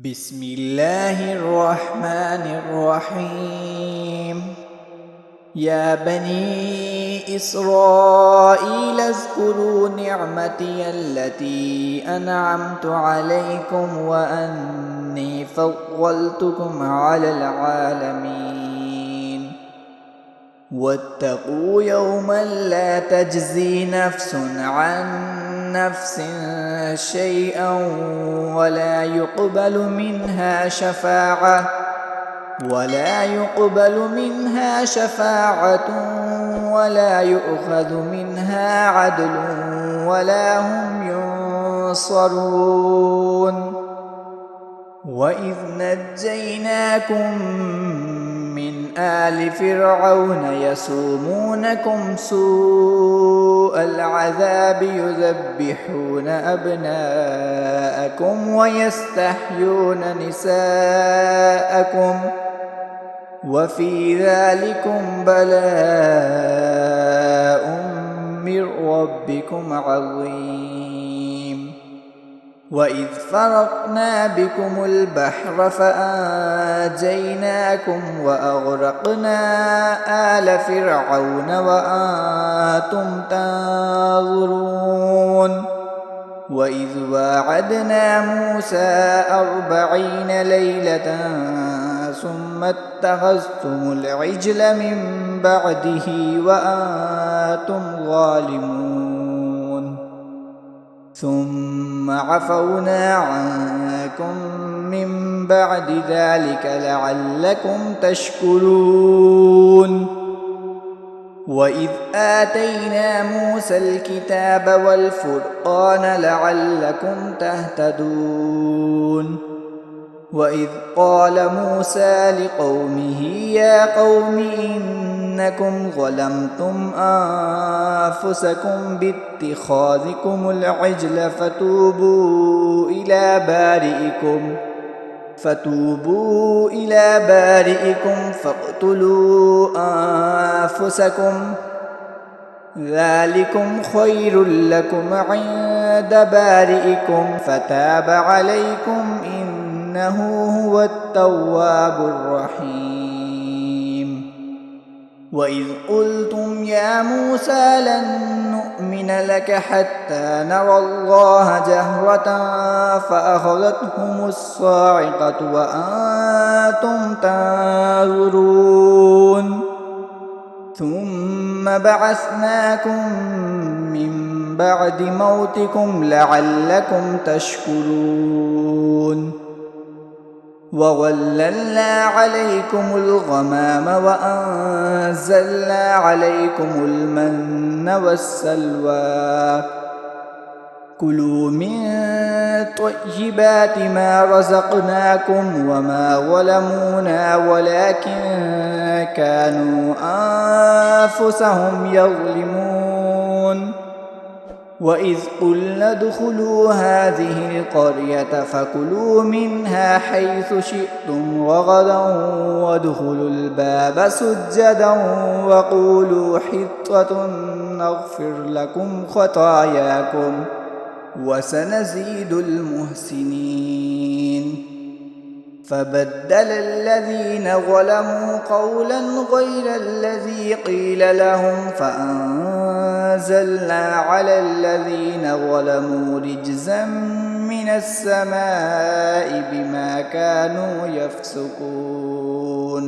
بسم الله الرحمن الرحيم. يا بني إسرائيل اذكروا نعمتي التي أنعمت عليكم وأني فضلتكم على العالمين. واتقوا يوما لا تجزي نفس عن نفس شيئا ولا يقبل منها شفاعة ولا يؤخذ منها عدل ولا هم ينصرون. وإذ نجيناكم من آل فرعون يسومونكم سوء العذاب يذبحون أبناءكم ويستحيون نساءكم وفي ذلكم بلاء من ربكم عظيم. وإذ فرقنا بكم البحر فأنجيناكم وأغرقنا آل فرعون وأنتم تنظرون. وإذ واعدنا موسى 40 ليلة ثم اتخذتم العجل من بعده وأنتم ظالمون. ثم عفونا عنكم من بعد ذلك لعلكم تشكرون. وإذ آتينا موسى الكتاب والفرقان لعلكم تهتدون. وإذ قال موسى لقومه يا قوم إنكم ظلمتم أنفسكم باتخاذكم العجل فتوبوا إلى بارئكم فاقتلوا أنفسكم ذلكم خير لكم عند بارئكم فتاب عليكم إنه هو التواب الرحيم. وإذ قلتم يا موسى لن نؤمن لك حتى نرى الله جهرة فأخذتهم الصاعقة وأنتم تنظرون. ثم بعثناكم من بعد موتكم لعلكم تشكرون. وظللنا عليكم الغمام وأنزلنا عليكم المن والسلوى كلوا من طيبات ما رزقناكم وما ظلمونا ولكن كانوا أنفسهم يظلمون. وإذ قلنا ادخلوا هذه القرية فكلوا منها حيث شئتم رغدا وادخلوا الباب سجدا وقولوا حطة نغفر لكم خطاياكم وسنزيد المحسنين. فبدل الذين ظلموا قولا غير الذي قيل لهم فأنزلنا على الذين ظلموا رجزا من السماء بما كانوا يفسقون.